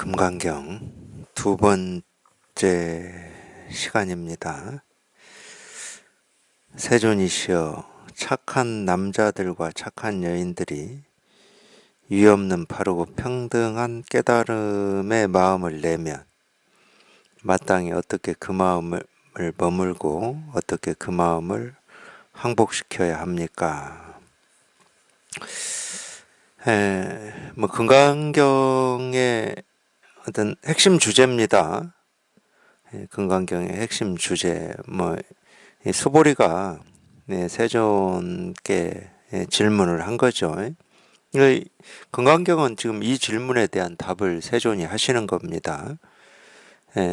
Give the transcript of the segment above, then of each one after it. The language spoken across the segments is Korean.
금강경 두 번째 시간입니다. 세존이시여, 착한 남자들과 착한 여인들이 위없는 바르고 평등한 깨달음의 마음을 내면 마땅히 어떻게 그 마음을 머물고 어떻게 그 마음을 항복시켜야 합니까? 금강경의 어떤 핵심 주제입니다. 금강경의 핵심 주제, 소보리가 세존께 질문을 한 거죠. 금강경은 지금 이 질문에 대한 답을 세존이 하시는 겁니다.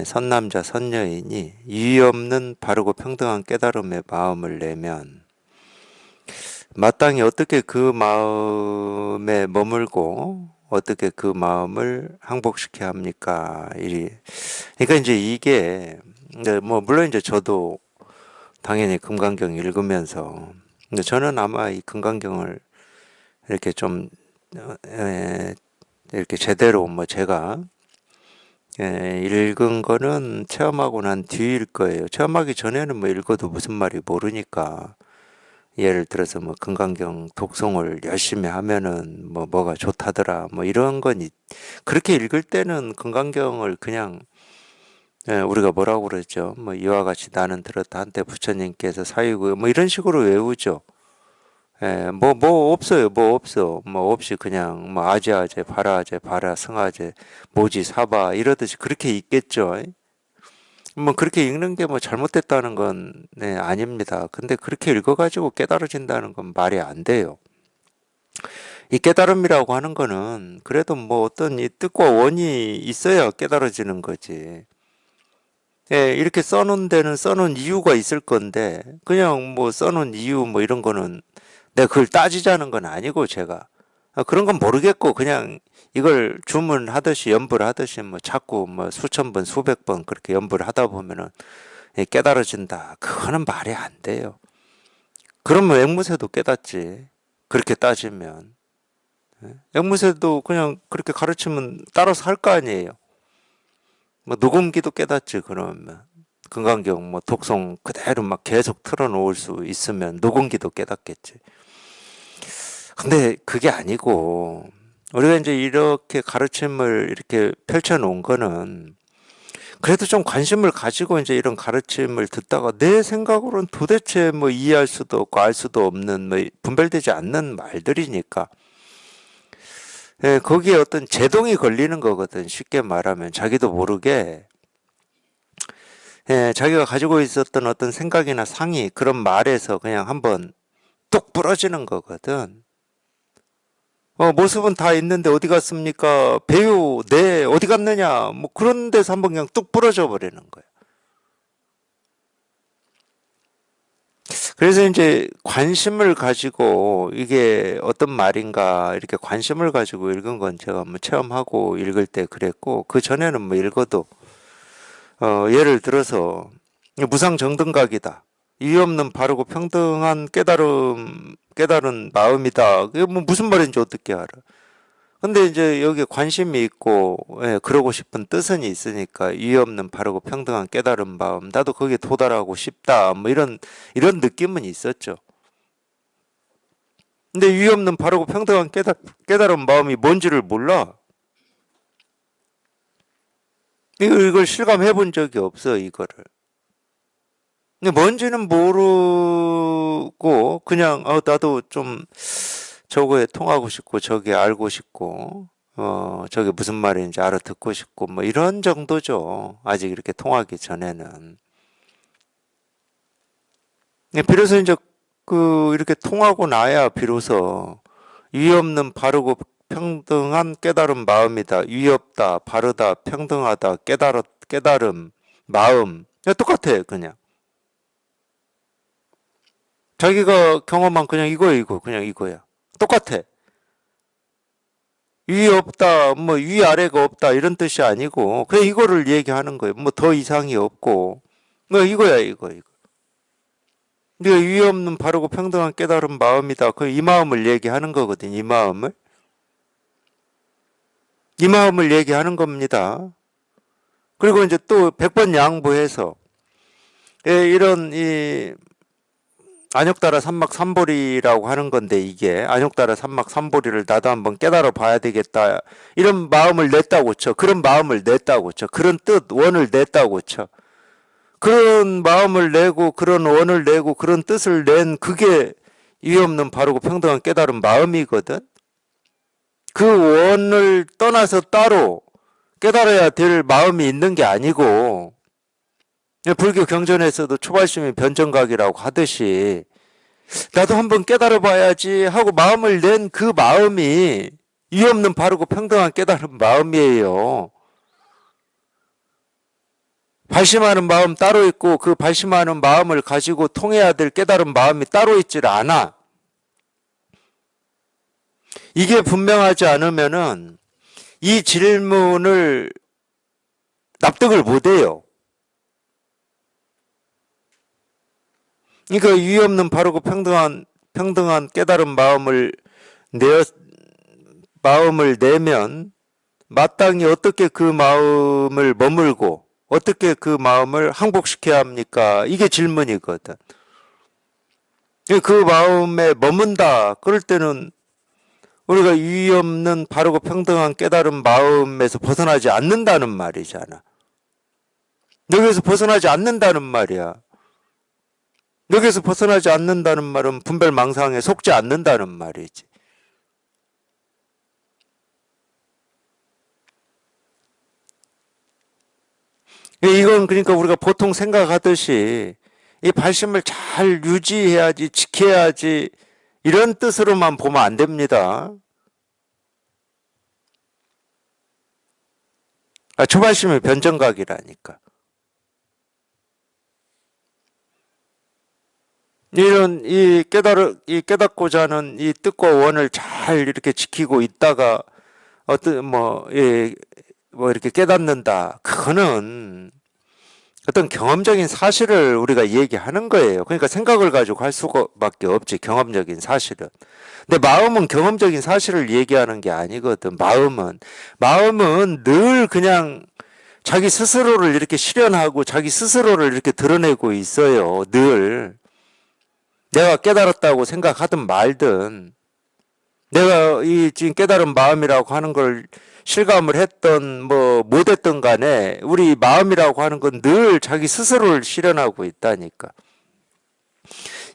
선남자 선여인이 이의 없는 바르고 평등한 깨달음의 마음을 내면 마땅히 어떻게 그 마음에 머물고 어떻게 그 마음을 항복시켜야 합니까? 그러니까 이제 이게 물론 이제 저도 당연히 금강경 읽으면서 저는 아마 이 금강경을 이렇게 좀 이렇게 제대로 제가 읽은 거는 체험하고 난 뒤일 거예요. 체험하기 전에는 읽어도 무슨 말이 모르니까. 예를 들어서 금강경 독송을 열심히 하면은 뭐가 좋다더라 이런 건 그렇게 읽을 때는 금강경을 그냥 우리가 뭐라고 그러죠? 이와 같이 나는 들었다 한때 부처님께서 사유고 이런 식으로 외우죠. 없어요. 없어. 없이 그냥 아제아제 바라아제 바라 성아제 모지 사바 이러듯이 그렇게 읽겠죠. 그렇게 읽는 게 잘못됐다는 건 아닙니다. 근데 그렇게 읽어가지고 깨달아진다는 건 말이 안 돼요. 이 깨달음이라고 하는 거는 그래도 어떤 이 뜻과 원이 있어야 깨달아지는 거지. 이렇게 써놓은 데는 써놓은 이유가 있을 건데 그냥 써놓은 이유 이런 거는 내가 그걸 따지자는 건 아니고 제가 그런 건 모르겠고 그냥 이걸 주문하듯이 연불 하듯이 자꾸 수천 번 수백 번 그렇게 연불 하다 보면은 깨달아진다. 그거는 말이 안 돼요. 그러면 앵무새도 깨닫지. 그렇게 따지면 앵무새도 그냥 그렇게 가르치면 따라서 할 거 아니에요. 녹음기도 깨닫지. 그러면 금강경 독송 그대로 계속 틀어놓을 수 있으면 녹음기도 깨닫겠지. 근데 그게 아니고 우리가 이제 이렇게 가르침을 이렇게 펼쳐 놓은 거는 그래도 좀 관심을 가지고 이제 이런 가르침을 듣다가 내 생각으로는 도대체 이해할 수도 없고 알 수도 없는 분별되지 않는 말들이니까 거기에 어떤 제동이 걸리는 거거든. 쉽게 말하면 자기도 모르게 자기가 가지고 있었던 어떤 생각이나 상이 그런 말에서 그냥 한번 뚝 부러지는 거거든. 모습은 다 있는데 어디 갔습니까? 배우, 어디 갔느냐? 그런 데서 한번 그냥 뚝 부러져 버리는 거예요. 그래서 이제 관심을 가지고 이게 어떤 말인가 이렇게 관심을 가지고 읽은 건 제가 체험하고 읽을 때 그랬고 그 전에는 읽어도 예를 들어서 무상정등각이다. 이유 없는 바르고 평등한 깨달은 마음이다. 그게 무슨 말인지 어떻게 알아? 근데 이제 여기에 관심이 있고, 그러고 싶은 뜻은 있으니까, 이유 없는 바르고 평등한 깨달은 마음, 나도 거기에 도달하고 싶다, 이런 느낌은 있었죠. 근데 이유 없는 바르고 평등한 깨달은 마음이 뭔지를 몰라. 이걸 실감해 본 적이 없어, 이거를. 근데 뭔지는 모르고, 그냥, 나도 좀, 저거에 통하고 싶고 저게 알고 싶고 저게 무슨 말인지 알아듣고 싶고 이런 정도죠. 아직 이렇게 통하기 전에는. 비로소 이제 이렇게 통하고 나야 비로소 위 없는 바르고 평등한 깨달은 마음이다. 위 없다, 바르다, 평등하다, 깨달음, 마음. 똑같아 그냥. 자기가 경험한 그냥 이거 그냥 이거야. 똑같아. 위 없다, 위아래가 없다, 이런 뜻이 아니고, 그냥 이거를 얘기하는 거예요. 더 이상이 없고, 이거야, 이거. 네가 위 없는 바르고 평등한 깨달은 마음이다. 이 마음을 얘기하는 거거든, 이 마음을. 이 마음을 얘기하는 겁니다. 그리고 이제 또 100번 양보해서 이런 이 안욕따라 삼막삼보리라고 하는 건데, 이게 안욕따라 삼막삼보리를 나도 한번 깨달아 봐야 되겠다, 이런 마음을 냈다고 쳐. 그런 마음을 냈다고 쳐. 그런 뜻, 원을 냈다고 쳐. 그런 마음을 내고 그런 원을 내고 그런 뜻을 낸 그게 이유 없는 바르고 평등한 깨달은 마음이거든. 그 원을 떠나서 따로 깨달아야 될 마음이 있는 게 아니고, 불교 경전에서도 초발심이 변정각이라고 하듯이 나도 한번 깨달아 봐야지 하고 마음을 낸 그 마음이 이유 없는 바르고 평등한 깨달은 마음이에요. 발심하는 마음 따로 있고 그 발심하는 마음을 가지고 통해야 될 깨달은 마음이 따로 있질 않아. 이게 분명하지 않으면은 이 질문을 납득을 못 해요. 그러니까 이유 없는 바르고 평등한 깨달은 마음을 내면 마땅히 어떻게 그 마음을 머물고 어떻게 그 마음을 항복시켜야 합니까? 이게 질문이거든. 그 마음에 머문다. 그럴 때는 우리가 이유 없는 바르고 평등한 깨달은 마음에서 벗어나지 않는다는 말이잖아. 여기에서 벗어나지 않는다는 말이야. 여기에서 벗어나지 않는다는 말은 분별망상에 속지 않는다는 말이지. 이건 그러니까 우리가 보통 생각하듯이 이 발심을 잘 유지해야지, 지켜야지, 이런 뜻으로만 보면 안 됩니다. 초발심의 변정각이라니까. 이 깨닫고자 하는 이 뜻과 원을 잘 이렇게 지키고 있다가 이렇게 깨닫는다. 그거는 어떤 경험적인 사실을 우리가 얘기하는 거예요. 그러니까 생각을 가지고 할 수밖에 없지, 경험적인 사실은. 근데 마음은 경험적인 사실을 얘기하는 게 아니거든. 마음은 늘 그냥 자기 스스로를 이렇게 실현하고 자기 스스로를 이렇게 드러내고 있어요. 늘. 내가 깨달았다고 생각하든 말든, 내가 이 지금 깨달은 마음이라고 하는 걸 실감을 했던 못했던 간에 우리 마음이라고 하는 건 늘 자기 스스로를 실현하고 있다니까.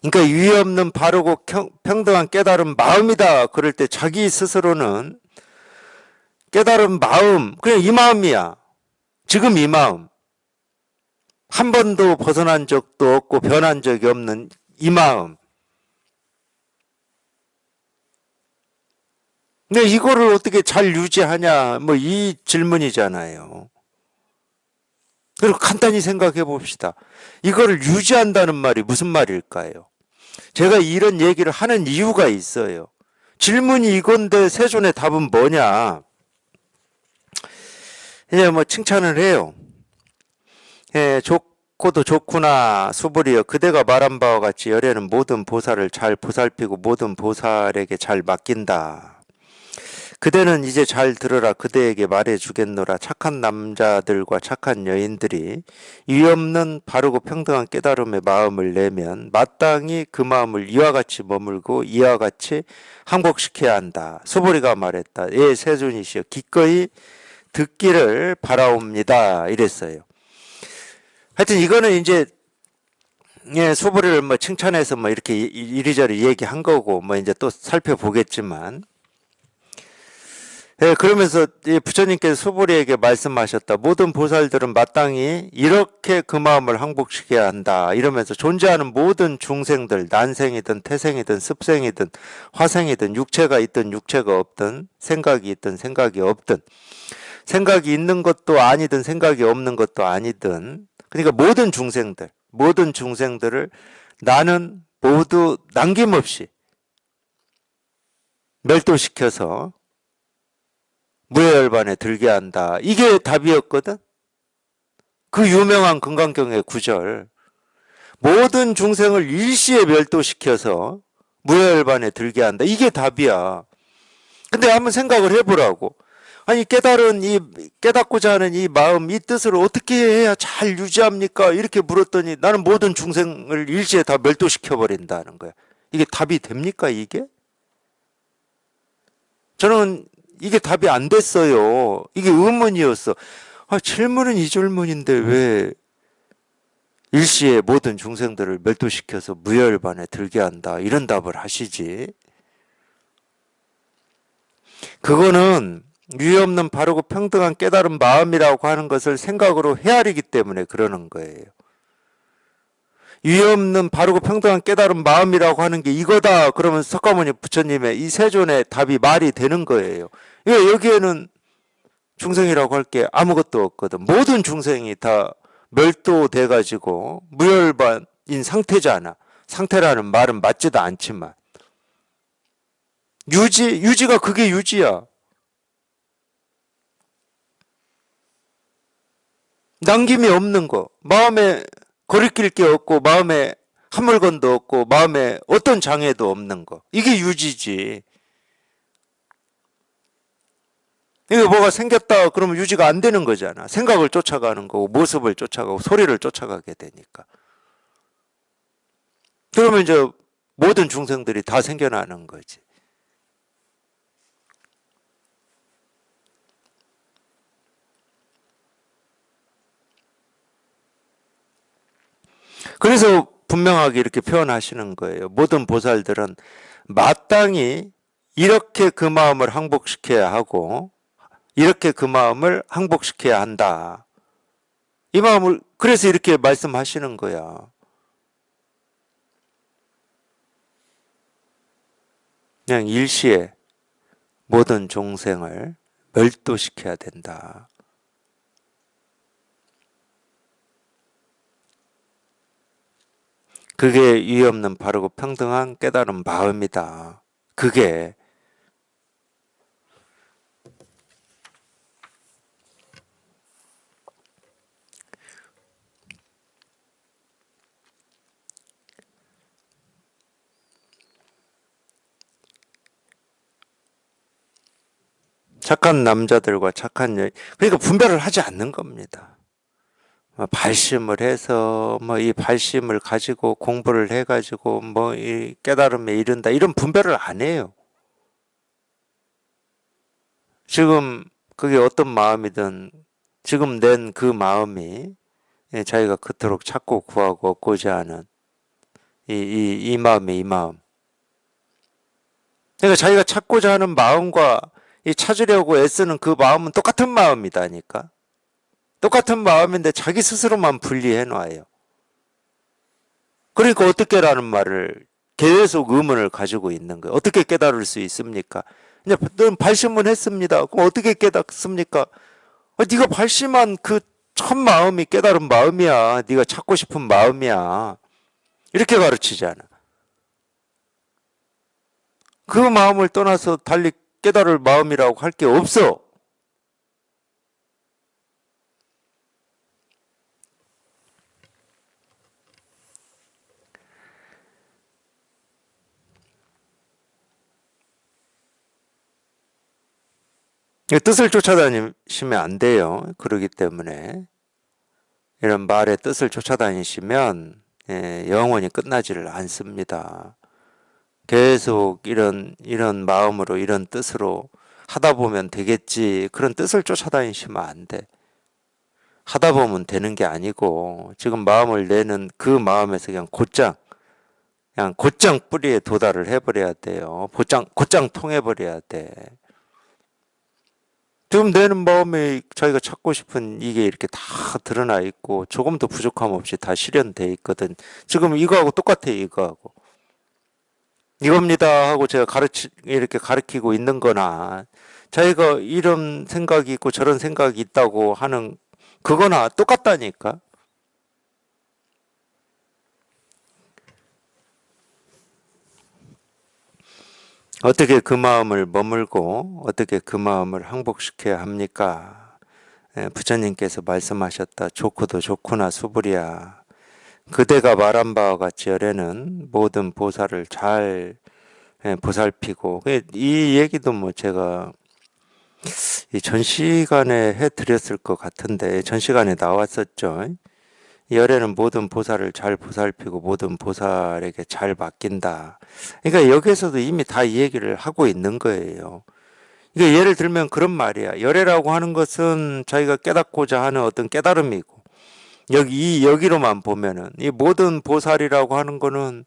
그러니까 유의 없는 바르고 평등한 깨달은 마음이다. 그럴 때 자기 스스로는 깨달은 마음, 그냥 이 마음이야. 지금 이 마음. 한 번도 벗어난 적도 없고 변한 적이 없는 이 마음. 근데 이거를 어떻게 잘 유지하냐, 이 질문이잖아요. 그리고 간단히 생각해 봅시다. 이거를 유지한다는 말이 무슨 말일까요? 제가 이런 얘기를 하는 이유가 있어요. 질문이 이건데 세존의 답은 뭐냐? 그냥 칭찬을 해요. 좋고도 좋구나 수불이여, 그대가 말한 바와 같이 열애는 모든 보살을 잘 보살피고 모든 보살에게 잘 맡긴다. 그대는 이제 잘 들으라. 그대에게 말해주겠노라. 착한 남자들과 착한 여인들이 이유 없는 바르고 평등한 깨달음의 마음을 내면 마땅히 그 마음을 이와 같이 머물고 이와 같이 항복시켜야 한다. 수보리가 말했다. 예, 세존이시여, 기꺼이 듣기를 바라옵니다. 이랬어요. 하여튼 이거는 이제 수보리를 칭찬해서 이렇게 이리저리 얘기한 거고 이제 또 살펴보겠지만, 그러면서 부처님께서 수보리에게 말씀하셨다. 모든 보살들은 마땅히 이렇게 그 마음을 항복시켜야 한다. 이러면서 존재하는 모든 중생들, 난생이든 태생이든 습생이든 화생이든 육체가 있든 육체가 없든 생각이 있든 생각이 없든 생각이 있는 것도 아니든 생각이 없는 것도 아니든, 그러니까 모든 중생들을 나는 모두 남김없이 멸도시켜서 무해열반에 들게 한다. 이게 답이었거든. 그 유명한 금강경의 구절. 모든 중생을 일시에 멸도시켜서 무해열반에 들게 한다. 이게 답이야. 근데 한번 생각을 해보라고. 아니 깨닫고자 하는 이 마음, 이 뜻을 어떻게 해야 잘 유지합니까? 이렇게 물었더니 나는 모든 중생을 일시에 다 멸도시켜 버린다는 거야. 이게 답이 됩니까, 이게? 저는 이게 답이 안 됐어요. 이게 의문이었어. 질문은 이 질문인데 왜 일시에 모든 중생들을 멸도시켜서 무열반에 들게 한다. 이런 답을 하시지. 그거는 유의 없는 바르고 평등한 깨달은 마음이라고 하는 것을 생각으로 헤아리기 때문에 그러는 거예요. 유의 없는 바르고 평등한 깨달은 마음이라고 하는 게 이거다. 그러면 석가모니 부처님의 이 세존의 답이 말이 되는 거예요. 왜 여기에는 중생이라고 할 게 아무것도 없거든. 모든 중생이 다 멸도돼 가지고 무열반인 상태잖아. 상태라는 말은 맞지도 않지만 유지가 그게 유지야. 남김이 없는 거. 마음에 거리낄 게 없고 마음에 한 물건도 없고 마음에 어떤 장애도 없는 거. 이게 유지지. 이게 뭐가 생겼다 그러면 유지가 안 되는 거잖아. 생각을 쫓아가는 거고 모습을 쫓아가고 소리를 쫓아가게 되니까. 그러면 이제 모든 중생들이 다 생겨나는 거지. 그래서 분명하게 이렇게 표현하시는 거예요. 모든 보살들은 마땅히 이렇게 그 마음을 항복시켜야 하고 이렇게 그 마음을 항복시켜야 한다. 이 마음을 그래서 이렇게 말씀하시는 거야. 그냥 일시에 모든众생을 멸도시켜야 된다. 그게 유의 없는 바르고 평등한 깨달은 마음이다. 그게 착한 남자들과 착한 여인, 그러니까 분별을 하지 않는 겁니다. 발심을 해서 이 발심을 가지고 공부를 해가지고 이 깨달음에 이른다 이런 분별을 안 해요. 지금 그게 어떤 마음이든 지금 낸 그 마음이 자기가 그토록 찾고 구하고 얻고자 하는 이 마음이 이 마음. 그러니까 자기가 찾고자 하는 마음과 이 찾으려고 애쓰는 그 마음은 똑같은 마음이다니까. 똑같은 마음인데 자기 스스로만 분리해 놔요. 그러니까 어떻게라는 말을 계속 의문을 가지고 있는 거예요. 어떻게 깨달을 수 있습니까? 이제 넌 발심은 했습니다. 그럼 어떻게 깨닫습니까? 네가 발심한 그 첫 마음이 깨달은 마음이야. 네가 찾고 싶은 마음이야. 이렇게 가르치잖아. 그 마음을 떠나서 달리 깨달을 마음이라고 할 게 없어. 뜻을 쫓아다니시면 안 돼요. 그러기 때문에 이런 말의 뜻을 쫓아다니시면 영원히 끝나지를 않습니다. 계속 이런 마음으로 이런 뜻으로 하다 보면 되겠지. 그런 뜻을 쫓아다니시면 안 돼. 하다 보면 되는 게 아니고 지금 마음을 내는 그 마음에서 그냥 곧장 뿌리에 도달을 해버려야 돼요. 곧장 통해버려야 돼. 지금 내는 마음에 자기가 찾고 싶은 이게 이렇게 다 드러나 있고 조금도 부족함 없이 다 실현돼 있거든. 지금 이거하고 똑같아, 이거하고. 이겁니다 하고 제가 이렇게 가르치고 있는 거나 자기가 이런 생각이 있고 저런 생각이 있다고 하는 그거나 똑같다니까. 어떻게 그 마음을 머물고 어떻게 그 마음을 항복시켜야 합니까? 부처님께서 말씀하셨다. 좋고도 좋구나 수부리야. 그대가 말한 바와 같이 열에는 모든 보살을 잘 보살피고 이 얘기도 제가 이 전 시간에 해드렸을 것 같은데 전 시간에 나왔었죠. 열애는 모든 보살을 잘 보살피고 모든 보살에게 잘 맡긴다. 그러니까 여기에서도 이미 다 이 얘기를 하고 있는 거예요. 그러니까 예를 들면 그런 말이야. 열애라고 하는 것은 자기가 깨닫고자 하는 어떤 깨달음이고, 여기로만 보면은 이 모든 보살이라고 하는 거는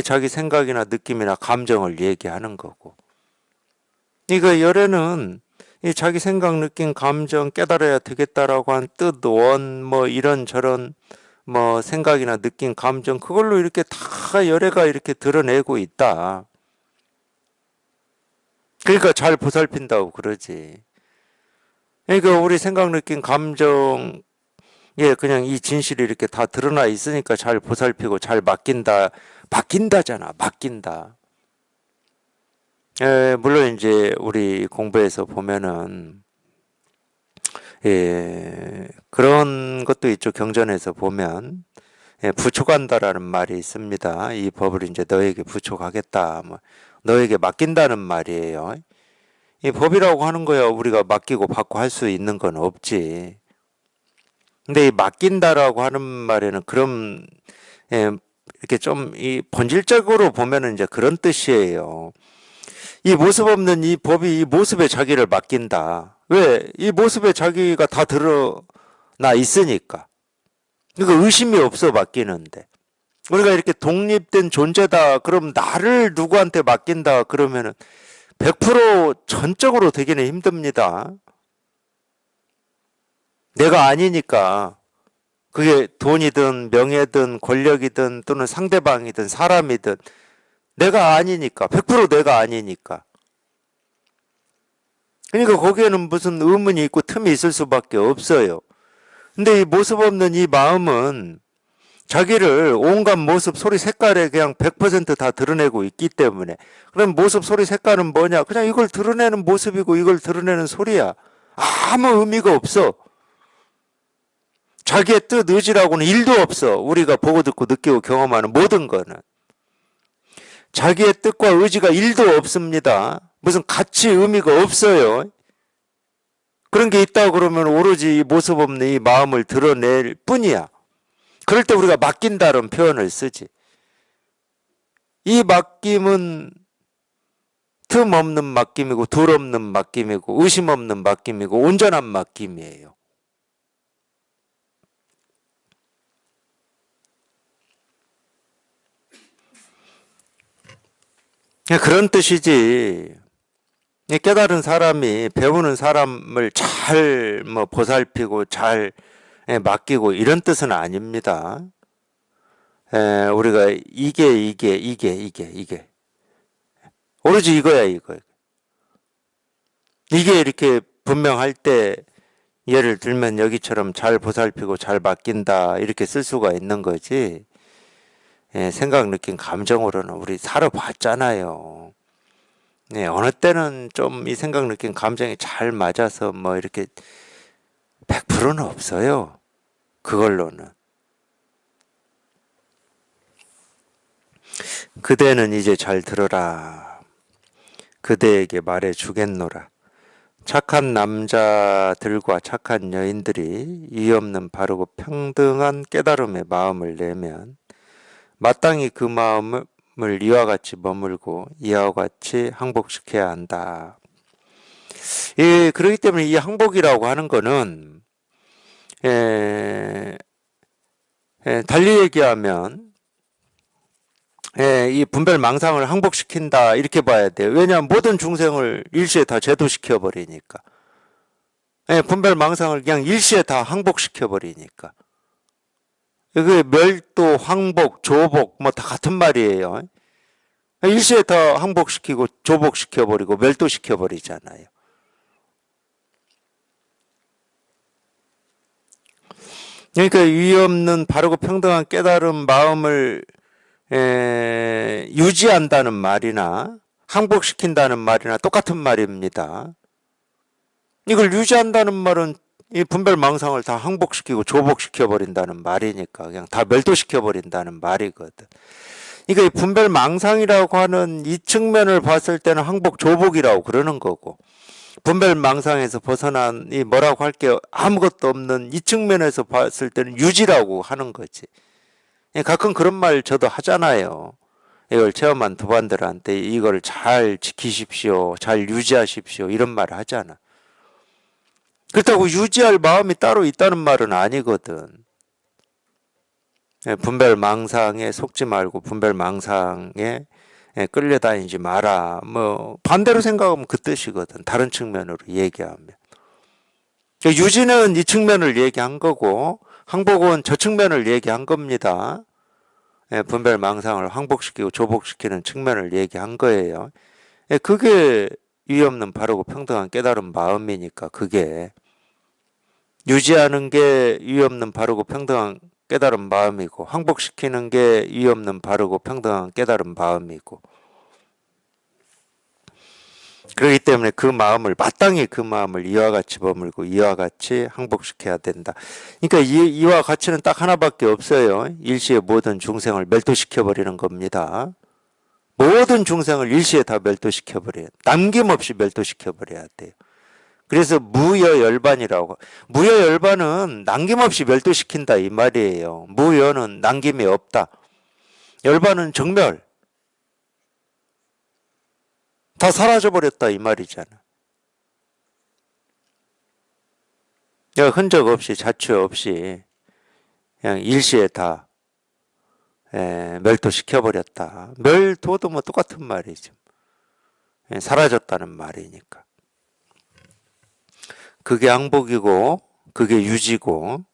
자기 생각이나 느낌이나 감정을 얘기하는 거고, 그러니까 열애는 이 자기 생각, 느낌, 감정 깨달아야 되겠다라고 한 뜻, 원, 뭐 이런저런 뭐 생각이나 느낌, 감정 그걸로 이렇게 다 열애가 이렇게 드러내고 있다. 그러니까 잘 보살핀다고 그러지. 그러니까 우리 생각, 느낌, 감정 그냥 이 진실이 이렇게 다 드러나 있으니까 잘 보살피고 잘 맡긴다. 맡긴다잖아. 맡긴다. 물론 이제 우리 공부에서 보면은 그런 것도 있죠. 경전에서 보면 부촉한다라는 말이 있습니다. 이 법을 이제 너에게 부촉하겠다. 뭐 너에게 맡긴다는 말이에요. 이 법이라고 하는 거야. 우리가 맡기고 받고 할 수 있는 건 없지. 근데 이 맡긴다라고 하는 말에는 그럼 이렇게 좀 이 본질적으로 보면은 이제 그런 뜻이에요. 이 모습 없는 이 법이 이 모습에 자기를 맡긴다. 왜? 이 모습에 자기가 다 드러나 있으니까. 그러니까 의심이 없어 맡기는데. 우리가 이렇게 독립된 존재다. 그럼 나를 누구한테 맡긴다. 그러면은 100% 전적으로 되기는 힘듭니다. 내가 아니니까. 그게 돈이든 명예든 권력이든 또는 상대방이든 사람이든 내가 아니니까. 100% 내가 아니니까. 그러니까 거기에는 무슨 의문이 있고 틈이 있을 수밖에 없어요. 근데 이 모습 없는 이 마음은 자기를 온갖 모습, 소리, 색깔에 그냥 100%다 드러내고 있기 때문에. 그럼 모습, 소리, 색깔은 뭐냐? 그냥 이걸 드러내는 모습이고 이걸 드러내는 소리야. 아무 의미가 없어. 자기의 뜻, 의지라고는 일도 없어. 우리가 보고 듣고 느끼고 경험하는 모든 거는. 자기의 뜻과 의지가 일도 없습니다. 무슨 가치, 의미가 없어요. 그런 게 있다고 그러면 오로지 이 모습 없는 이 마음을 드러낼 뿐이야. 그럴 때 우리가 맡긴다는 표현을 쓰지. 이 맡김은 틈 없는 맡김이고 둘 없는 맡김이고 의심 없는 맡김이고 온전한 맡김이에요. 그런 뜻이지. 깨달은 사람이 배우는 사람을 잘 보살피고 잘 맡기고 이런 뜻은 아닙니다. 우리가 이게 오로지 이거야 이거. 이게 이렇게 분명할 때 예를 들면 여기처럼 잘 보살피고 잘 맡긴다 이렇게 쓸 수가 있는 거지. 생각, 느낌, 감정으로는 우리 살아봤잖아요. 어느 때는 좀 이 생각, 느낌, 감정이 잘 맞아서 뭐 이렇게 100%는 없어요. 그걸로는. 그대는 이제 잘 들어라. 그대에게 말해 주겠노라. 착한 남자들과 착한 여인들이 이유 없는 바르고 평등한 깨달음의 마음을 내면 마땅히 그 마음을 이와 같이 머물고 이와 같이 항복시켜야 한다. 그렇기 때문에 이 항복이라고 하는 거는 달리 얘기하면 이 분별 망상을 항복시킨다 이렇게 봐야 돼요. 왜냐하면 모든 중생을 일시에 다 제도시켜 버리니까. 분별 망상을 그냥 일시에 다 항복시켜 버리니까. 이게 멸도, 항복, 조복 뭐 다 같은 말이에요. 일시에 다 항복시키고 조복시켜 버리고 멸도시켜 버리잖아요. 그러니까 위의 없는 바르고 평등한 깨달은 마음을 유지한다는 말이나 항복시킨다는 말이나 똑같은 말입니다. 이걸 유지한다는 말은 이 분별 망상을 다 항복시키고 조복시켜 버린다는 말이니까 그냥 다 멸도시켜 버린다는 말이거든. 그러니까 이 분별 망상이라고 하는 이 측면을 봤을 때는 항복 조복이라고 그러는 거고 분별망상에서 벗어난 이 뭐라고 할 게 아무것도 없는 이 측면에서 봤을 때는 유지라고 하는 거지. 가끔 그런 말 저도 하잖아요. 이걸 체험한 도반들한테 이걸 잘 지키십시오, 잘 유지하십시오 이런 말을 하잖아. 그렇다고 유지할 마음이 따로 있다는 말은 아니거든. 분별망상에 속지 말고 분별망상에 끌려다니지 마라. 뭐 반대로 생각하면 그 뜻이거든. 다른 측면으로 얘기하면. 그러니까 유지는 이 측면을 얘기한 거고 항복은 저 측면을 얘기한 겁니다. 분별망상을 항복시키고 조복시키는 측면을 얘기한 거예요. 그게 유의 없는 바르고 평등한 깨달은 마음이니까 그게 유지하는 게 유의 없는 바르고 평등한 깨달은 마음이고 항복시키는 게 유의 없는 바르고 평등한 깨달은 마음이고 그렇기 때문에 그 마음을 마땅히 그 마음을 이와 같이 버물고 이와 같이 항복시켜야 된다. 그러니까 이와 같이는 딱 하나밖에 없어요. 일시에 모든 중생을 멸도시켜 버리는 겁니다. 모든 중생을 일시에 다 멸도시켜 버려요. 남김없이 멸도시켜 버려야 돼요. 그래서 무여열반이라고. 무여열반은 남김없이 멸도시킨다 이 말이에요. 무여는 남김이 없다. 열반은 정멸. 다 사라져버렸다 이 말이잖아. 흔적 없이 자취 없이 그냥 일시에 다 멸도시켜버렸다. 멸도도 뭐 똑같은 말이죠. 사라졌다는 말이니까. 그게 항복이고 그게 유지고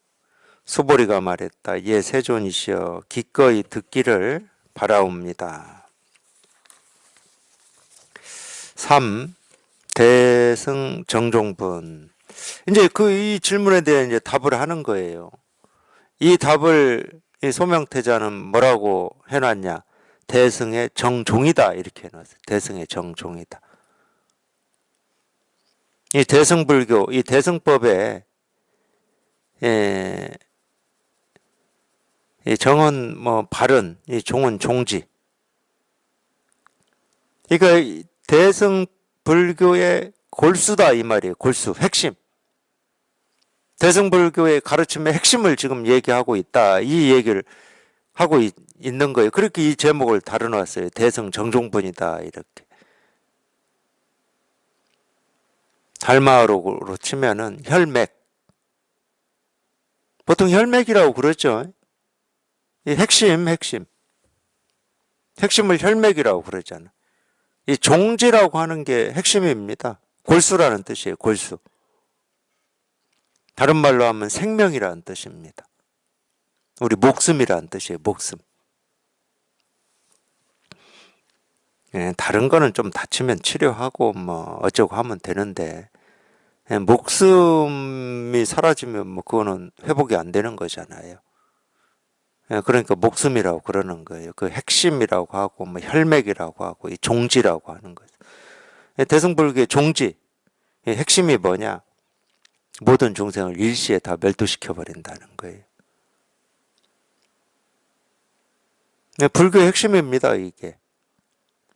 소보리가 말했다. 예 세존이시여 기꺼이 듣기를 바라옵니다. 3. 대승 정종분. 이제 이 질문에 대해 이제 답을 하는 거예요. 이 답을 이 소명태자는 뭐라고 해놨냐? 대승의 정종이다 이렇게 해놨어요. 대승의 정종이다. 이 대승불교, 이 대승법에 이 정은 뭐 발은, 이 종은 종지. 그러니까 대승불교의 골수다 이 말이에요. 골수, 핵심. 대승불교의 가르침의 핵심을 지금 얘기하고 있다. 이 얘기를 하고 있는 거예요. 그렇게 이 제목을 다뤄놨어요. 대승 정종분이다 이렇게. 달마어로 치면은 혈맥. 보통 혈맥이라고 그러죠. 이 핵심을 혈맥이라고 그러잖아. 이 종지라고 하는 게 핵심입니다. 골수라는 뜻이에요. 골수. 다른 말로 하면 생명이라는 뜻입니다. 우리 목숨이라는 뜻이에요. 목숨. 다른 거는 좀 다치면 치료하고 뭐 어쩌고 하면 되는데 목숨이 사라지면 뭐 그거는 회복이 안 되는 거잖아요. 그러니까 목숨이라고 그러는 거예요. 그 핵심이라고 하고 뭐 혈맥이라고 하고 이 종지라고 하는 거죠. 대승불교의 종지, 핵심이 뭐냐? 모든 중생을 일시에 다 멸도시켜 버린다는 거예요. 불교의 핵심입니다, 이게.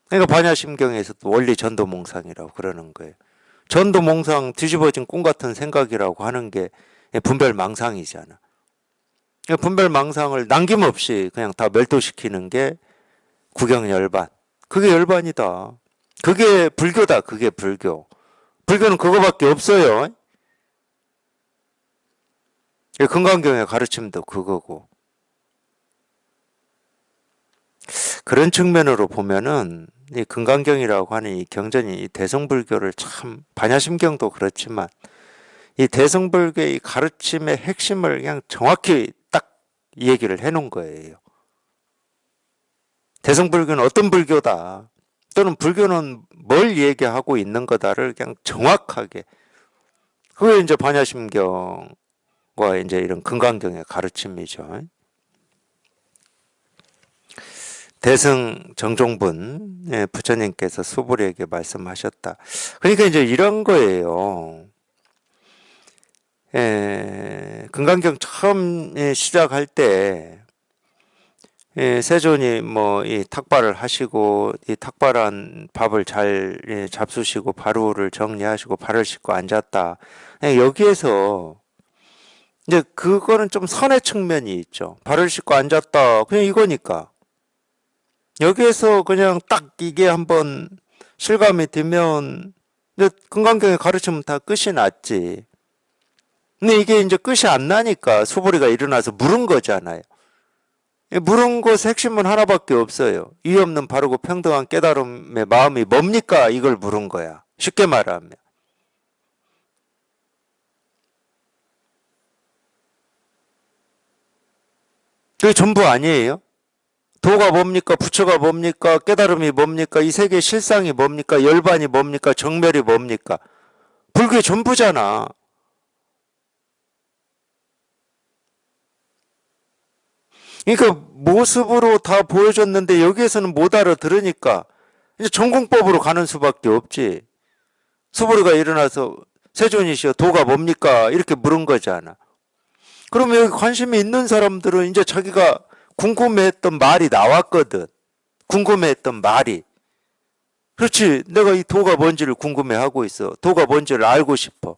그러니까 반야심경에서도 원리 전도몽상이라고 그러는 거예요. 전도몽상 뒤집어진 꿈 같은 생각이라고 하는 게 분별망상이잖아. 분별망상을 남김없이 그냥 다 멸도시키는 게 구경열반. 그게 열반이다. 그게 불교다. 그게 불교. 불교는 그거밖에 없어요. 금강경의 가르침도 그거고. 그런 측면으로 보면은 이 금강경이라고 하는 이 경전이 이 대승불교를 참 반야심경도 그렇지만 이 대승불교의 가르침의 핵심을 그냥 정확히 딱 얘기를 해놓은 거예요. 대승불교는 어떤 불교다 또는 불교는 뭘 얘기하고 있는 거다를 그냥 정확하게 그게 이제 반야심경과 이제 이런 금강경의 가르침이죠. 대승 정종분 부처님께서 수보리에게 말씀하셨다. 그러니까 이제 이런 거예요. 금강경 처음 시작할 때 세존이 뭐 이 탁발을 하시고 이 탁발한 밥을 잘 잡수시고 바루를 정리하시고 발을 씻고 앉았다. 여기에서 이제 그거는 좀 선의 측면이 있죠. 발을 씻고 앉았다. 그냥 이거니까. 여기에서 그냥 딱 이게 한번 실감이 들면 이제 금강경의 가르치면 다 끝이 났지. 근데 이게 이제 끝이 안 나니까 수보리가 일어나서 물은 거잖아요. 물은 것의 핵심은 하나밖에 없어요. 이의 없는 바르고 평등한 깨달음의 마음이 뭡니까? 이걸 물은 거야. 쉽게 말하면. 그게 전부 아니에요? 도가 뭡니까? 부처가 뭡니까? 깨달음이 뭡니까? 이 세계의 실상이 뭡니까? 열반이 뭡니까? 정멸이 뭡니까? 불교의 전부잖아. 그러니까 모습으로 다 보여줬는데 여기에서는 못 알아들으니까 이제 전공법으로 가는 수밖에 없지. 수보리가 일어나서 세존이시여 도가 뭡니까? 이렇게 물은 거잖아. 그러면 여기 관심이 있는 사람들은 이제 자기가 궁금해했던 말이 나왔거든. 궁금해했던 말이. 그렇지. 내가 이 도가 뭔지를 궁금해하고 있어. 도가 뭔지를 알고 싶어.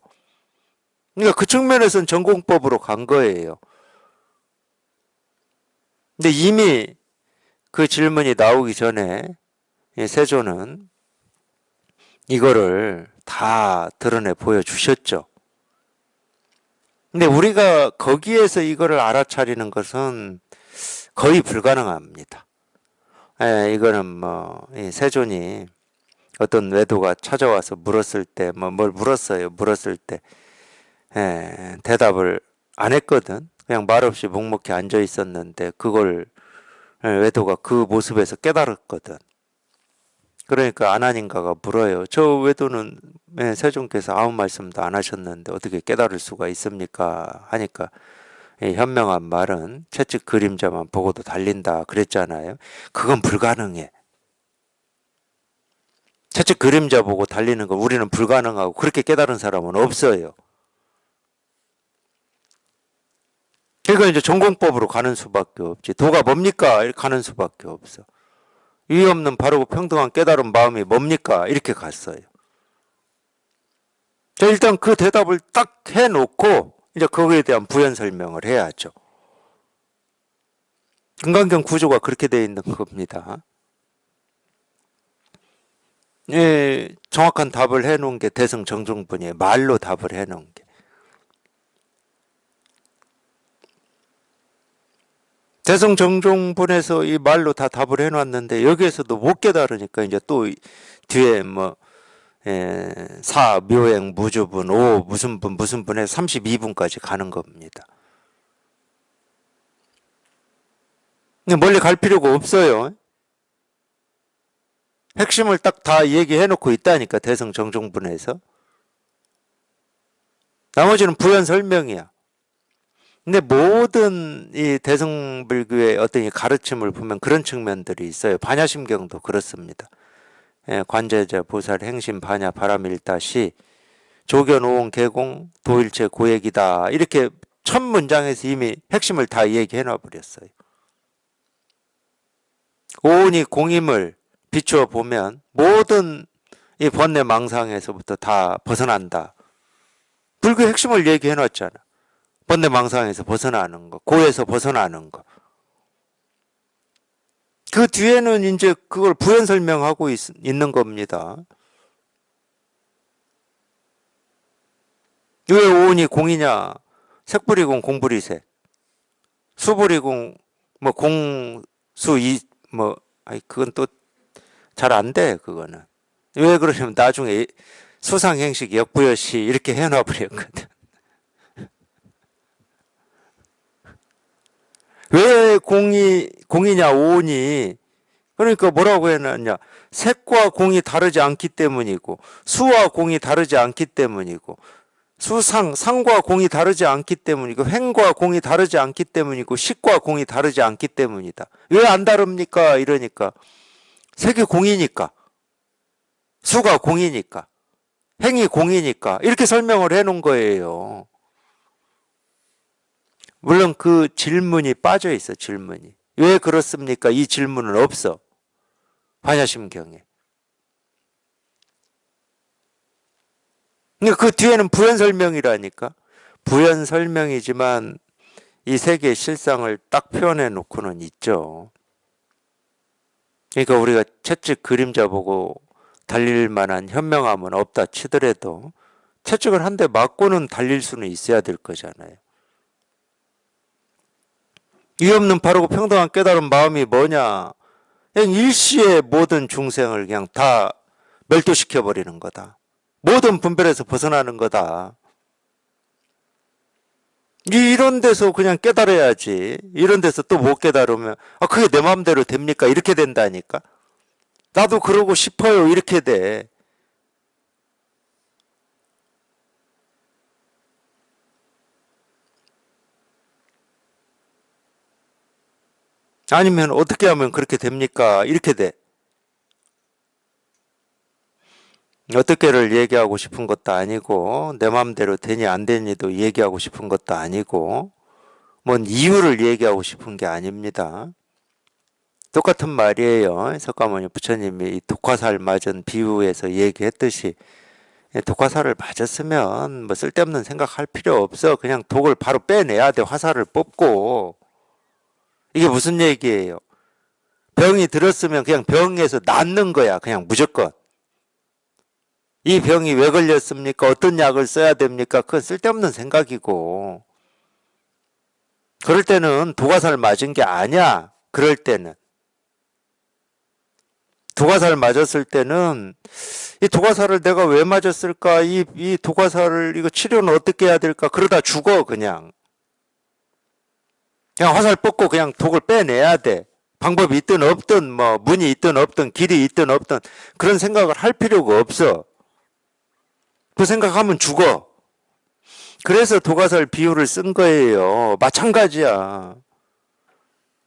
그러니까 그 측면에서는 전공법으로 간 거예요. 근데 이미 그 질문이 나오기 전에 세조는 이거를 다 드러내 보여주셨죠. 근데 우리가 거기에서 이거를 알아차리는 것은 거의 불가능합니다. 이거는 뭐 세존이 어떤 외도가 찾아와서 물었을 때 뭐 뭘 물었어요. 물었을 때 대답을 안 했거든. 그냥 말없이 묵묵히 앉아 있었는데 그걸 외도가 그 모습에서 깨달았거든. 그러니까 아나닌가가 물어요. 저 외도는 세존께서 아무 말씀도 안 하셨는데 어떻게 깨달을 수가 있습니까? 하니까 현명한 말은 채찍 그림자만 보고도 달린다 그랬잖아요. 그건 불가능해. 채찍 그림자 보고 달리는 거 우리는 불가능하고 그렇게 깨달은 사람은 없어요. 그러니까 이제 전공법으로 가는 수밖에 없지. 도가 뭡니까? 이렇게 가는 수밖에 없어. 이의 없는 바르고 평등한 깨달은 마음이 뭡니까? 이렇게 갔어요. 자, 일단 그 대답을 딱 해놓고 이제 거기에 대한 부연 설명을 해야죠. 금강경 구조가 그렇게 되어 있는 겁니다. 정확한 답을 해놓은 게 대승정중분이에요. 말로 답을 해놓은 게. 대승정중분에서 이 말로 다 답을 해놨는데 여기에서도 못 깨달으니까 이제 또 뒤에 뭐 사, 묘행, 무주분, 오, 무슨 분, 무슨 분에 32분까지 가는 겁니다. 멀리 갈 필요가 없어요. 핵심을 딱 다 얘기해놓고 있다니까, 대승정중분에서. 나머지는 부연 설명이야. 근데 모든 이 대승불교의 어떤 이 가르침을 보면 그런 측면들이 있어요. 반야심경도 그렇습니다. 관제자, 보살, 행심, 반야, 바람일다시, 조견, 오온, 개공, 도일체, 고액이다. 이렇게 첫 문장에서 이미 핵심을 다 얘기해 놔버렸어요. 오온이 공임을 비추어 보면 모든 이 번뇌 망상에서부터 다 벗어난다. 불교의 핵심을 얘기해 놨잖아. 번뇌 망상에서 벗어나는 거, 고에서 벗어나는 거. 그 뒤에는 이제 그걸 부연 설명하고 있는 겁니다. 왜 오온이 공이냐? 색불이공, 공불이색. 수불이공, 뭐 공수 이 뭐 아니 그건 또 잘 안 돼. 그거는. 왜 그러냐면 나중에 수상행식 역부여시 이렇게 해놔 버렸거든. 왜 공이냐 오온이. 그러니까 뭐라고 해놨냐. 색과 공이 다르지 않기 때문이고 수와 공이 다르지 않기 때문이고 상과 공이 다르지 않기 때문이고 횡과 공이 다르지 않기 때문이고 식과 공이 다르지 않기 때문이다. 왜 안 다릅니까? 이러니까 색이 공이니까 수가 공이니까 행이 공이니까 이렇게 설명을 해놓은 거예요. 물론 그 질문이 빠져 있어. 질문이. 왜 그렇습니까? 이 질문은 없어. 반야심경에. 근데 그 뒤에는 부연 설명이라니까. 부연 설명이지만 이 세계의 실상을 딱 표현해 놓고는 있죠. 그러니까 우리가 채찍 그림자 보고 달릴 만한 현명함은 없다 치더라도 채찍을 한 대 맞고는 달릴 수는 있어야 될 거잖아요. 이 없는 바르고 평등한 깨달은 마음이 뭐냐? 그냥 일시에 모든 중생을 그냥 다 멸도시켜 버리는 거다. 모든 분별에서 벗어나는 거다. 이런 데서 그냥 깨달아야지. 이런 데서 또 못 깨달으면 그게 내 마음대로 됩니까? 이렇게 된다니까. 나도 그러고 싶어요. 이렇게 돼. 아니면 어떻게 하면 그렇게 됩니까? 이렇게 돼. 어떻게를 얘기하고 싶은 것도 아니고 내 마음대로 되니 안 되니도 얘기하고 싶은 것도 아니고 뭔 이유를 얘기하고 싶은 게 아닙니다. 똑같은 말이에요. 석가모니 부처님이 이 독화살 맞은 비유에서 얘기했듯이 독화살을 맞았으면 뭐 쓸데없는 생각할 필요 없어. 그냥 독을 바로 빼내야 돼. 화살을 뽑고. 이게 무슨 얘기예요? 병이 들었으면 그냥 병에서 낫는 거야. 그냥 무조건. 이 병이 왜 걸렸습니까? 어떤 약을 써야 됩니까? 그건 쓸데없는 생각이고. 그럴 때는 독화살 맞은 게 아니야. 그럴 때는. 독화살 맞았을 때는 이 독화살을 내가 왜 맞았을까? 이 독화살을 이거 치료는 어떻게 해야 될까? 그러다 죽어 그냥. 그냥 화살 뽑고 그냥 독을 빼내야 돼. 방법이 있든 없든 뭐 문이 있든 없든 길이 있든 없든 그런 생각을 할 필요가 없어. 그 생각하면 죽어. 그래서 독화살 비유를 쓴 거예요. 마찬가지야.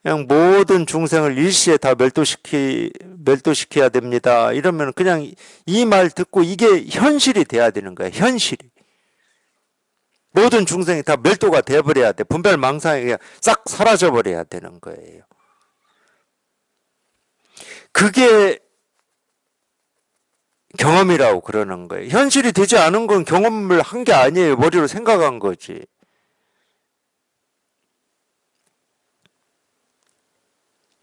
그냥 모든 중생을 일시에 다 멸도시켜야 됩니다. 이러면 그냥 이 말 듣고 이게 현실이 돼야 되는 거야. 현실이. 모든 중생이 다 멸도가 돼버려야 돼. 분별망상이 그냥 싹 사라져버려야 되는 거예요. 그게 경험이라고 그러는 거예요. 현실이 되지 않은 건 경험을 한 게 아니에요. 머리로 생각한 거지.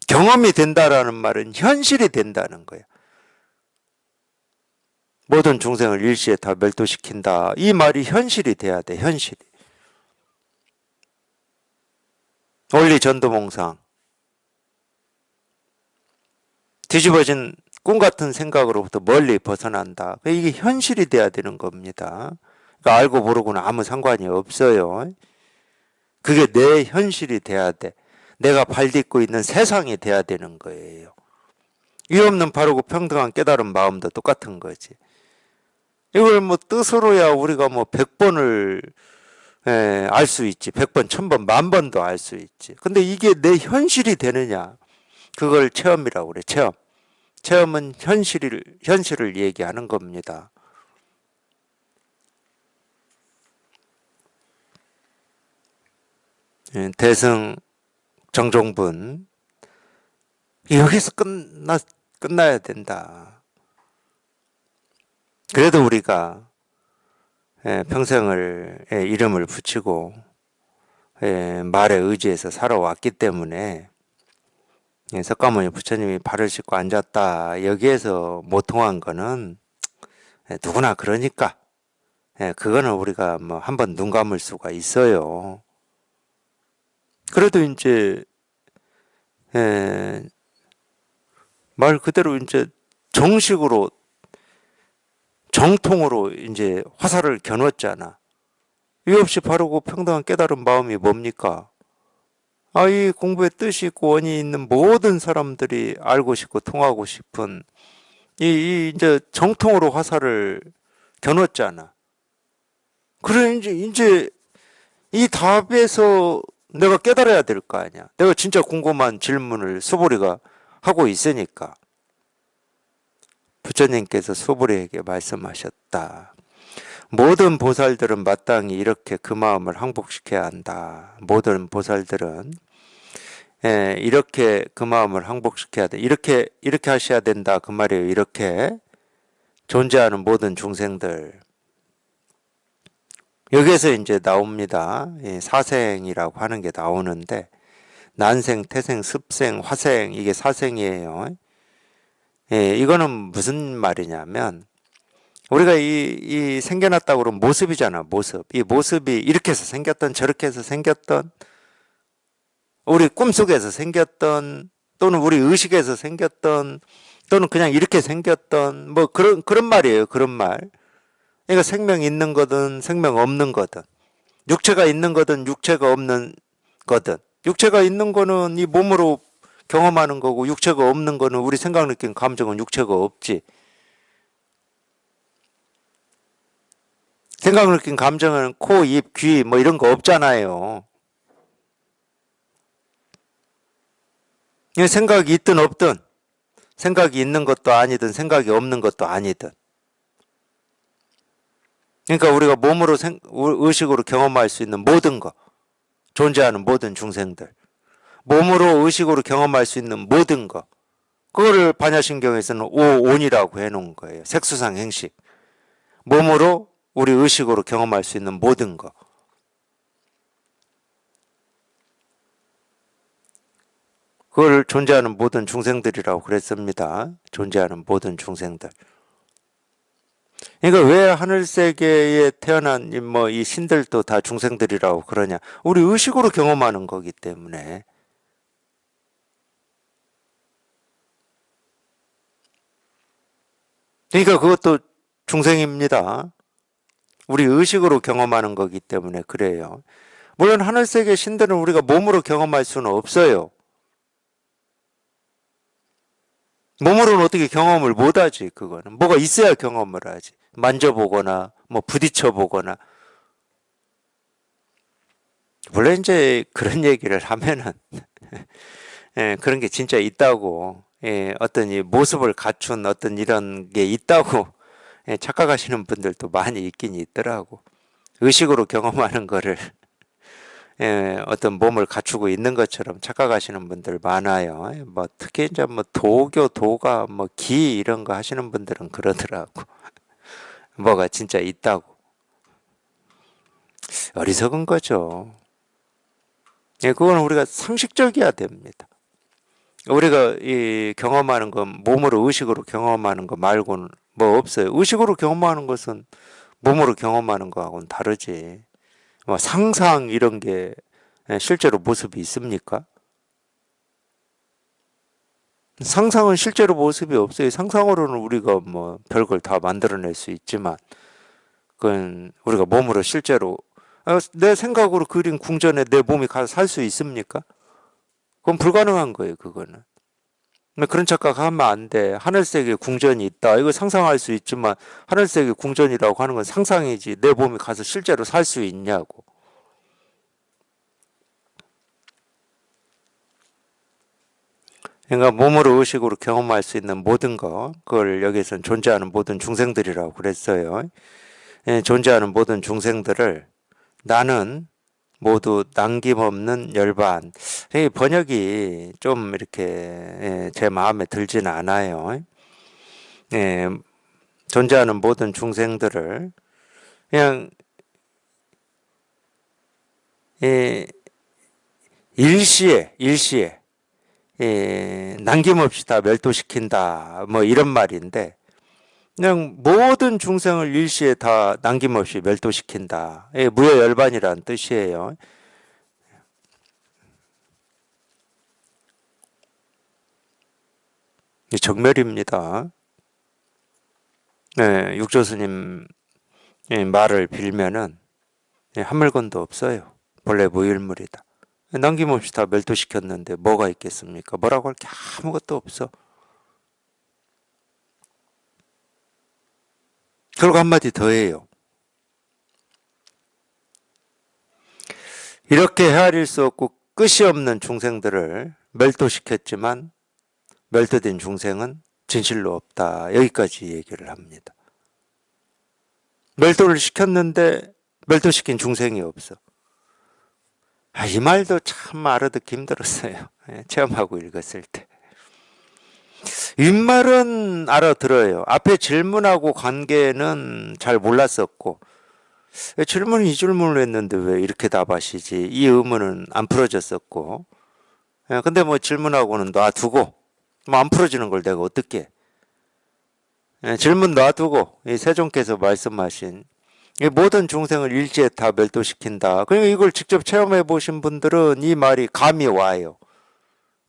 경험이 된다라는 말은 현실이 된다는 거야. 모든 중생을 일시에 다 멸도시킨다. 이 말이 현실이 돼야 돼. 현실이. 원리 전도몽상. 뒤집어진 꿈 같은 생각으로부터 멀리 벗어난다. 이게 현실이 돼야 되는 겁니다. 그러니까 알고 모르고는 아무 상관이 없어요. 그게 내 현실이 돼야 돼. 내가 발딛고 있는 세상이 돼야 되는 거예요. 이 없는 바르고 평등한 깨달은 마음도 똑같은 거지. 이걸 뭐 뜻으로야 우리가 뭐 100번을 알 수 있지. 100번, 1000번, 10,000번도 알 수 있지. 근데 이게 내 현실이 되느냐? 그걸 체험이라고 그래. 체험. 체험은 현실을 얘기하는 겁니다. 대승 정종분 여기서 끝나야 된다. 그래도 우리가 평생을 이름을 붙이고 말에 의지해서 살아왔기 때문에 석가모니 부처님이 발을 씻고 앉았다. 여기에서 못 통한 거는 누구나 그러니까 그거는 우리가 뭐 한번 눈 감을 수가 있어요. 그래도 이제 말 그대로 이제 정식으로 정통으로 이제 화살을 겨눴잖아. 이유 없이 바르고 평등한 깨달은 마음이 뭡니까? 이 공부의 뜻이 있고 원이 있는 모든 사람들이 알고 싶고 통하고 싶은 이제 정통으로 화살을 겨눴잖아. 그래 이제 이 답에서 내가 깨달아야 될 거 아니야. 내가 진짜 궁금한 질문을 소보리가 하고 있으니까. 부처님께서 소보리에게 말씀하셨다. 모든 보살들은 마땅히 이렇게 그 마음을 항복시켜야 한다. 모든 보살들은 이렇게 그 마음을 항복시켜야 돼. 이렇게 하셔야 된다. 그 말이에요. 이렇게 존재하는 모든 중생들. 여기에서 이제 나옵니다. 사생이라고 하는 게 나오는데, 난생, 태생, 습생, 화생, 이게 사생이에요. 이거는 무슨 말이냐면, 우리가 이 생겨났다고 그러면 모습이잖아, 모습. 이 모습이 이렇게 해서 생겼던, 저렇게 해서 생겼던, 우리 꿈속에서 생겼던, 또는 우리 의식에서 생겼던, 또는 그냥 이렇게 생겼던, 뭐 그런 말이에요, 그런 말. 그러니까 생명 있는 거든, 생명 없는 거든, 육체가 있는 거든, 육체가 없는 거든, 육체가 있는 거는 이 몸으로 경험하는 거고, 육체가 없는 거는 우리 생각, 느낀, 감정은 육체가 없지. 생각, 느낀, 감정은 코, 입, 귀, 뭐 이런 거 없잖아요. 생각이 있든 없든, 생각이 있는 것도 아니든, 생각이 없는 것도 아니든. 그러니까 우리가 몸으로 의식으로 경험할 수 있는 모든 것, 존재하는 모든 중생들, 몸으로 의식으로 경험할 수 있는 모든 것, 그거를 반야신경에서는 오온이라고 해놓은 거예요. 색수상 행식. 몸으로 우리 의식으로 경험할 수 있는 모든 것. 그걸 존재하는 모든 중생들이라고 그랬습니다. 존재하는 모든 중생들. 그러니까 왜 하늘세계에 태어난 뭐 이 신들도 다 중생들이라고 그러냐? 우리 의식으로 경험하는 거기 때문에. 그러니까 그것도 중생입니다. 우리 의식으로 경험하는 거기 때문에 그래요. 물론 하늘세계 신들은 우리가 몸으로 경험할 수는 없어요. 몸으로는 어떻게 경험을 못하지, 그거는. 뭐가 있어야 경험을 하지. 만져보거나, 뭐 부딪혀보거나. 원래 이제 그런 얘기를 하면은, 그런 게 진짜 있다고, 어떤 이 모습을 갖춘 어떤 이런 게 있다고, 착각하시는 분들도 많이 있긴 있더라고. 의식으로 경험하는 거를, 어떤 몸을 갖추고 있는 것처럼 착각하시는 분들 많아요. 뭐 특히 이제 뭐 도교, 도가, 뭐 기 이런 거 하시는 분들은 그러더라고. 뭐가 진짜 있다고. 어리석은 거죠. 그건 우리가 상식적이어야 됩니다. 우리가 이 경험하는 건 몸으로 의식으로 경험하는 거 말고는 뭐 없어요. 의식으로 경험하는 것은 몸으로 경험하는 거하고는 다르지. 뭐 상상 이런 게 실제로 모습이 있습니까? 상상은 실제로 모습이 없어요. 상상으로는 우리가 뭐 별걸 다 만들어낼 수 있지만, 그건 우리가 몸으로 실제로, 내 생각으로 그린 궁전에 내 몸이 가서 살 수 있습니까? 그건 불가능한 거예요, 그거는. 그런 착각하면 안 돼. 하늘색에 궁전이 있다. 이거 상상할 수 있지만, 하늘색에 궁전이라고 하는 건 상상이지. 내 몸이 가서 실제로 살 수 있냐고. 그러니까 몸으로 의식으로 경험할 수 있는 모든 것, 그걸 여기서는 존재하는 모든 중생들이라고 그랬어요. 존재하는 모든 중생들을 나는 모두 남김없는 열반. 이 번역이 좀 이렇게 제 마음에 들지는 않아요. 예, 존재하는 모든 중생들을 그냥 예, 일시에 남김없이 다 멸도시킨다. 뭐 이런 말인데 그냥 모든 중생을 일시에 다 남김없이 멸도시킨다. 무여열반이라는 뜻이에요. 정멸입니다. 육조스님 말을 빌면은 한 물건도 없어요. 본래 무일물이다. 남김없이 다 멸도시켰는데 뭐가 있겠습니까? 뭐라고 할 게 아무것도 없어. 그리고 한마디 더 해요. 이렇게 헤아릴 수 없고 끝이 없는 중생들을 멸도시켰지만 멸도된 중생은 진실로 없다. 여기까지 얘기를 합니다. 멸도를 시켰는데 멸도시킨 중생이 없어. 이 말도 참 알아듣기 힘들었어요. 체험하고 읽었을 때. 윗말은 알아들어요. 앞에 질문하고 관계는 잘 몰랐었고, 질문 이 질문을 했는데 왜 이렇게 답하시지? 이 의문은 안 풀어졌었고, 근데 뭐 질문하고는 놔두고, 뭐 안 풀어지는 걸 내가 어떻게 질문 놔두고 이 세종께서 말씀하신 이 모든 중생을 일지에 다 멸도시킨다. 그러니까 이걸 직접 체험해 보신 분들은 이 말이 감이 와요.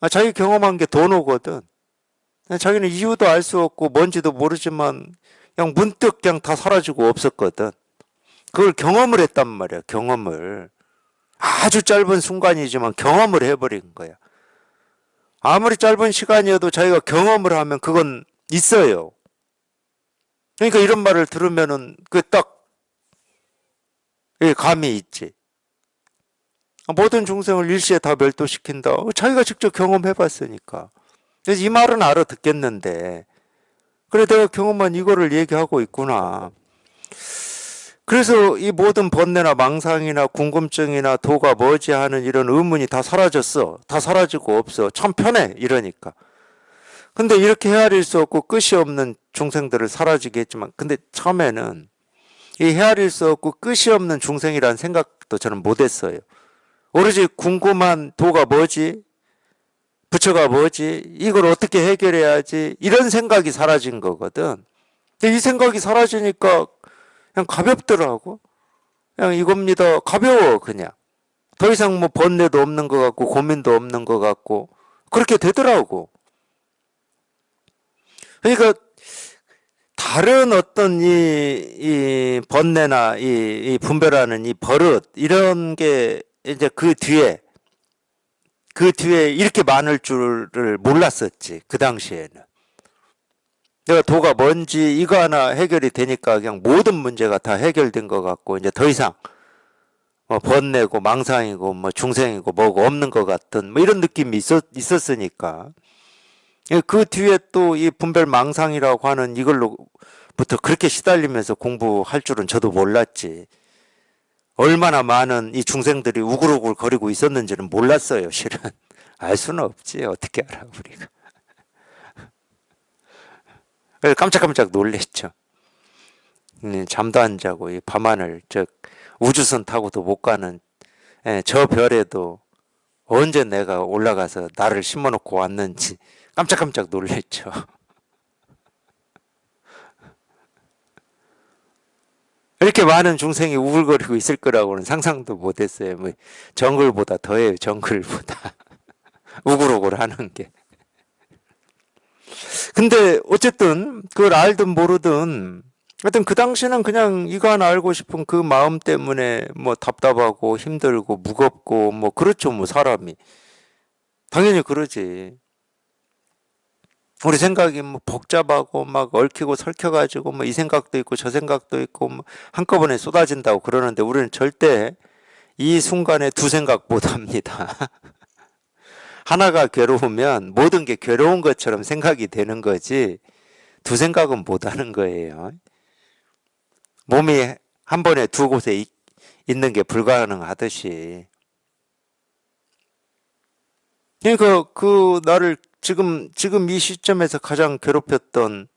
자기 경험한 게 도노거든. 자기는 이유도 알 수 없고 뭔지도 모르지만 그냥 문득 그냥 다 사라지고 없었거든. 그걸 경험을 했단 말이야. 경험을. 아주 짧은 순간이지만 경험을 해버린 거야. 아무리 짧은 시간이어도 자기가 경험을 하면 그건 있어요. 그러니까 이런 말을 들으면은 그 딱 감이 있지. 모든 중생을 일시에 다 멸도시킨다. 자기가 직접 경험해봤으니까. 그래서 이 말은 알아듣겠는데, 그래 내가 경험한 이거를 얘기하고 있구나. 그래서 이 모든 번뇌나 망상이나 궁금증이나 도가 뭐지 하는 이런 의문이 다 사라졌어. 다 사라지고 없어. 참 편해. 이러니까. 근데 이렇게 헤아릴 수 없고 끝이 없는 중생들을 사라지게 했지만, 근데 처음에는 이 헤아릴 수 없고 끝이 없는 중생이라는 생각도 저는 못했어요. 오로지 궁금한 도가 뭐지? 부처가 뭐지? 이걸 어떻게 해결해야지? 이런 생각이 사라진 거거든. 근데 이 생각이 사라지니까 그냥 가볍더라고. 그냥 이겁니다. 가벼워 그냥. 더 이상 뭐 번뇌도 없는 것 같고 고민도 없는 것 같고 그렇게 되더라고. 그러니까 다른 어떤 이 번뇌나 이 분별하는 이 버릇 이런 게 이제 그 뒤에 이렇게 많을 줄을 몰랐었지. 그 당시에는. 내가 도가 뭔지 이거 하나 해결이 되니까 그냥 모든 문제가 다 해결된 것 같고 이제 더 이상 뭐 번뇌고 망상이고 뭐 중생이고 뭐고 없는 것 같은 뭐 이런 느낌이 있었으니까 그 뒤에 또 이 분별 망상이라고 하는 이걸로부터 그렇게 시달리면서 공부할 줄은 저도 몰랐지. 얼마나 많은 이 중생들이 우글우글 거리고 있었는지는 몰랐어요, 실은. 알 수는 없지. 어떻게 알아, 우리가. 그래서 깜짝깜짝 놀랬죠. 잠도 안 자고 이 밤하늘, 우주선 타고도 못 가는 저 별에도 언제 내가 올라가서 나를 심어놓고 왔는지 깜짝깜짝 놀랬죠. 이렇게 많은 중생이 우글거리고 있을 거라고는 상상도 못했어요. 뭐 정글보다 더해요. 정글보다 우글우글 하는 게. 근데 어쨌든 그걸 알든 모르든 하여튼 그 당시는 그냥 이거 하나 알고 싶은 그 마음 때문에 뭐 답답하고 힘들고 무겁고 뭐 그렇죠. 뭐 사람이 당연히 그러지. 우리 생각이 뭐 복잡하고 막 얽히고 설켜가지고 뭐 이 생각도 있고 저 생각도 있고 뭐 한꺼번에 쏟아진다고 그러는데 우리는 절대 이 순간에 두 생각 못 합니다. 하나가 괴로우면 모든 게 괴로운 것처럼 생각이 되는 거지 두 생각은 못 하는 거예요. 몸이 한 번에 두 곳에 있는 게 불가능하듯이. 그러니까 그 나를 지금 이 시점에서 가장 괴롭혔던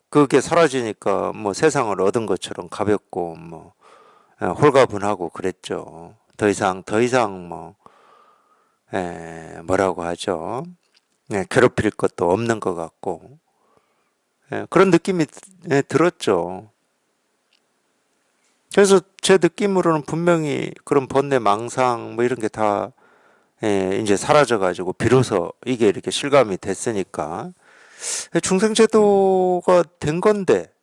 그게 사라지니까 뭐 세상을 얻은 것처럼 가볍고 뭐 홀가분하고 그랬죠. 더 이상 뭐 뭐라고 하죠? 괴롭힐 것도 없는 것 같고 그런 느낌이 들었죠. 그래서 제 느낌으로는 분명히 그런 번뇌 망상 뭐 이런 게 다 이제 사라져가지고 비로소 이게 이렇게 실감이 됐으니까 중생제도가 된 건데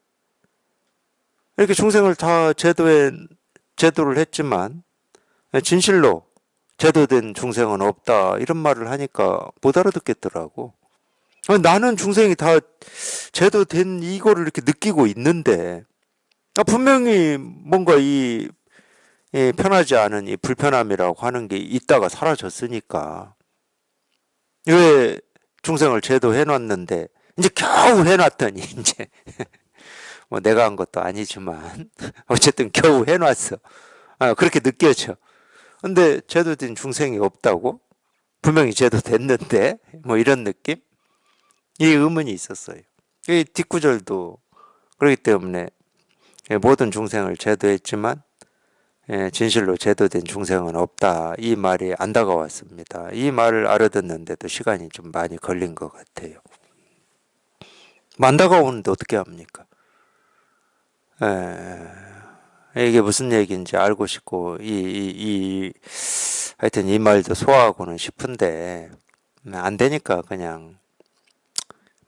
이렇게 중생을 다 제도를 했지만 진실로 제도된 중생은 없다 이런 말을 하니까 못 알아듣겠더라고. 나는 중생이 다 제도된 이거를 이렇게 느끼고 있는데 분명히 뭔가 이 편하지 않은 이 불편함이라고 하는 게 있다가 사라졌으니까 왜 중생을 제도해 놨는데 이제 겨우 해놨더니 이제 뭐 내가 한 것도 아니지만 어쨌든 겨우 해놨어. 그렇게 느껴져. 근데 제도된 중생이 없다고? 분명히 제도됐는데? 뭐 이런 느낌? 이 의문이 있었어요. 이 뒷구절도 그렇기 때문에 모든 중생을 제도했지만 진실로 제도된 중생은 없다. 이 말이 안 다가왔습니다. 이 말을 알아듣는데도 시간이 좀 많이 걸린 것 같아요. 안 다가오는데 어떻게 합니까? 이게 무슨 얘기인지 알고 싶고 하여튼 이 말도 소화하고는 싶은데 안 되니까 그냥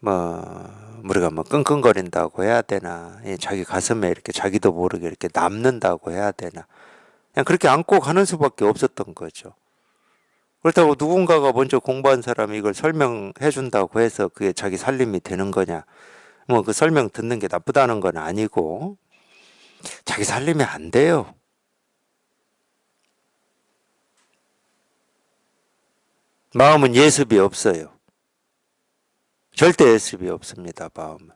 우리가 끙끙거린다고 해야 되나, 자기 가슴에 이렇게 자기도 모르게 이렇게 남는다고 해야 되나, 그냥 그렇게 안고 가는 수밖에 없었던 거죠. 그렇다고 누군가가 먼저 공부한 사람이 이걸 설명해 준다고 해서 그게 자기 살림이 되는 거냐? 뭐 그 설명 듣는 게 나쁘다는 건 아니고 자기 살림이 안 돼요. 마음은 예습이 없어요. 절대 예습이 없습니다. 마음은.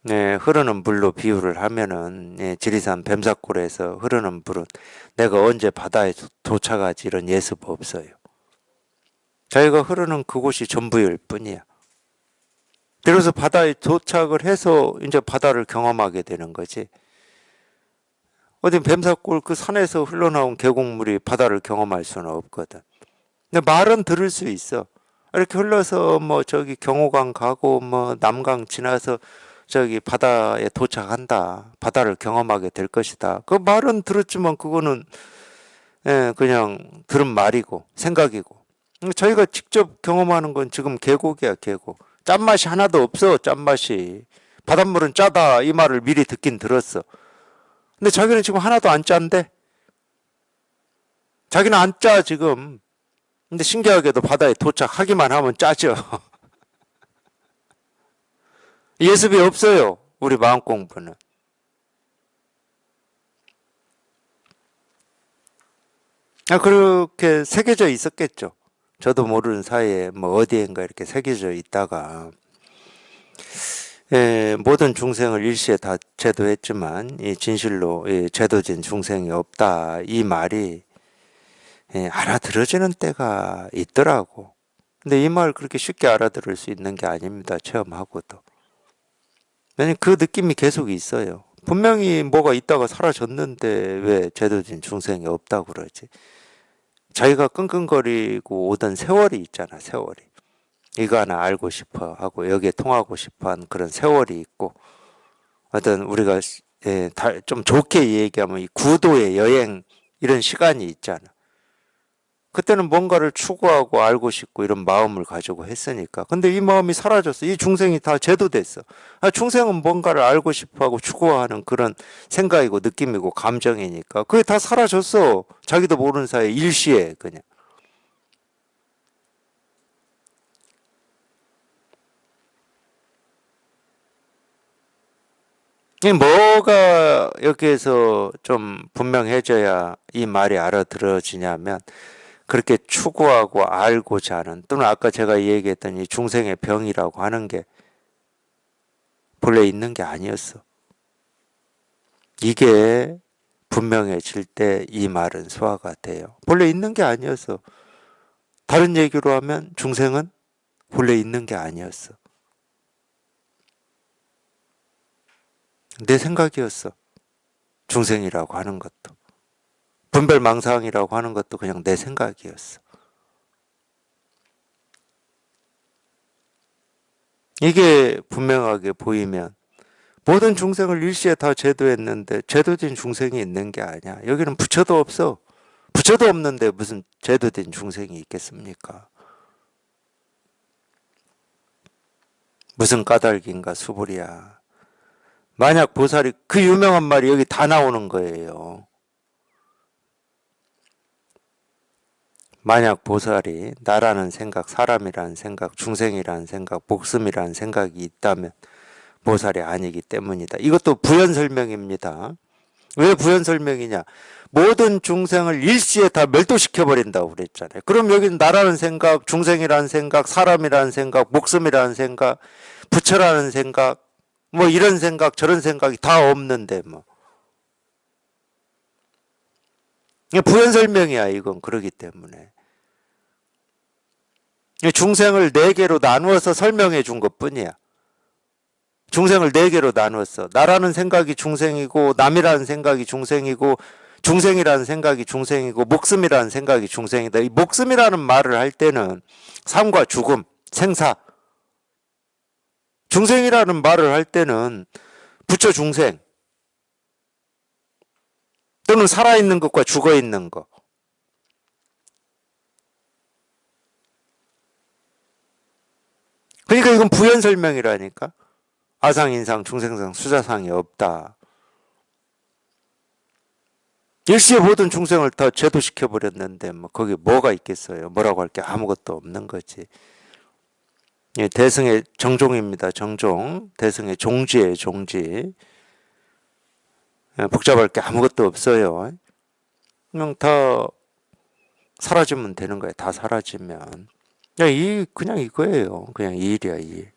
네, 흐르는 물로 비유를 하면은 지리산 뱀사골에서 흐르는 물은 내가 언제 바다에 도착하지 이런 예습 없어요. 자기가 흐르는 그곳이 전부일 뿐이야. 그래서 바다에 도착을 해서 이제 바다를 경험하게 되는 거지. 어디 뱀사골 그 산에서 흘러나온 계곡물이 바다를 경험할 수는 없거든. 근데 말은 들을 수 있어. 이렇게 흘러서 뭐 저기 경호강 가고 뭐 남강 지나서 저기 바다에 도착한다. 바다를 경험하게 될 것이다. 그 말은 들었지만 그거는 그냥 들은 말이고 생각이고. 저희가 직접 경험하는 건 지금 계곡이야, 계곡. 짠맛이 하나도 없어, 짠맛이. 바닷물은 짜다 이 말을 미리 듣긴 들었어. 근데 자기는 지금 하나도 안 짠데? 자기는 안 짜, 지금. 근데 신기하게도 바다에 도착하기만 하면 짜죠. 예습이 없어요. 우리 마음 공부는. 그렇게 새겨져 있었겠죠. 저도 모르는 사이에 뭐 어디엔가 이렇게 새겨져 있다가 모든 중생을 일시에 다 제도했지만 이 진실로 제도진 중생이 없다. 이 말이 알아들어지는 때가 있더라고. 근데 이 말 그렇게 쉽게 알아들을 수 있는 게 아닙니다. 체험하고도. 왜냐면 그 느낌이 계속 있어요. 분명히 뭐가 있다가 사라졌는데 왜 제도진 중생이 없다고 그러지? 자기가 끙끙거리고 오던 세월이 있잖아, 세월이. 이거 하나 알고 싶어 하고 여기에 통하고 싶어 한 그런 세월이 있고 어떤 우리가 좀 좋게 얘기하면 이 구도의 여행 이런 시간이 있잖아. 그때는 뭔가를 추구하고 알고 싶고 이런 마음을 가지고 했으니까. 근데 이 마음이 사라졌어. 이 중생이 다 제도됐어. 중생은 뭔가를 알고 싶어 하고 추구하는 그런 생각이고 느낌이고 감정이니까. 그게 다 사라졌어. 자기도 모르는 사이에 일시에 그냥. 이 뭐가 여기에서 좀 분명해져야 이 말이 알아들어지냐면 그렇게 추구하고 알고자 하는 또는 아까 제가 얘기했던 이 중생의 병이라고 하는 게 본래 있는 게 아니었어. 이게 분명해질 때 이 말은 소화가 돼요. 본래 있는 게 아니었어. 다른 얘기로 하면 중생은 본래 있는 게 아니었어. 내 생각이었어. 중생이라고 하는 것도. 분별망상이라고 하는 것도 그냥 내 생각이었어. 이게 분명하게 보이면 모든 중생을 일시에 다 제도했는데 제도된 중생이 있는 게 아니야. 여기는 부처도 없어. 부처도 없는데 무슨 제도된 중생이 있겠습니까? 무슨 까닭인가 수불이야. 만약 보살이 그 유명한 말이 여기 다 나오는 거예요. 만약 보살이 나라는 생각, 사람이라는 생각, 중생이라는 생각, 목숨이라는 생각이 있다면 보살이 아니기 때문이다. 이것도 부연 설명입니다. 왜 부연 설명이냐? 모든 중생을 일시에 다 멸도시켜 버린다고 그랬잖아요. 그럼 여기는 나라는 생각, 중생이라는 생각, 사람이라는 생각, 목숨이라는 생각, 부처라는 생각, 뭐 이런 생각, 저런 생각이 다 없는데 뭐. 이게 부연 설명이야, 이건. 그러기 때문에. 중생을 네 개로 나누어서 설명해 준 것뿐이야. 중생을 네 개로 나누었어. 나라는 생각이 중생이고, 남이라는 생각이 중생이고, 중생이라는 생각이 중생이고, 목숨이라는 생각이 중생이다. 이 목숨이라는 말을 할 때는 삶과 죽음, 생사. 중생이라는 말을 할 때는 부처 중생. 또는 살아있는 것과 죽어있는 것. 그러니까 이건 부연 설명이라니까. 아상, 인상, 중생상, 수자상이 없다. 일시에 모든 중생을 다 제도시켜버렸는데 뭐 거기 뭐가 있겠어요. 뭐라고 할 게 아무것도 없는 거지. 예, 대승의 정종입니다. 정종. 대승의 종지예요. 종지. 예, 복잡할 게 아무것도 없어요. 그냥 다 사라지면 되는 거예요. 다 사라지면. 그냥 이거예요. 그냥 이 일이야, 이 일.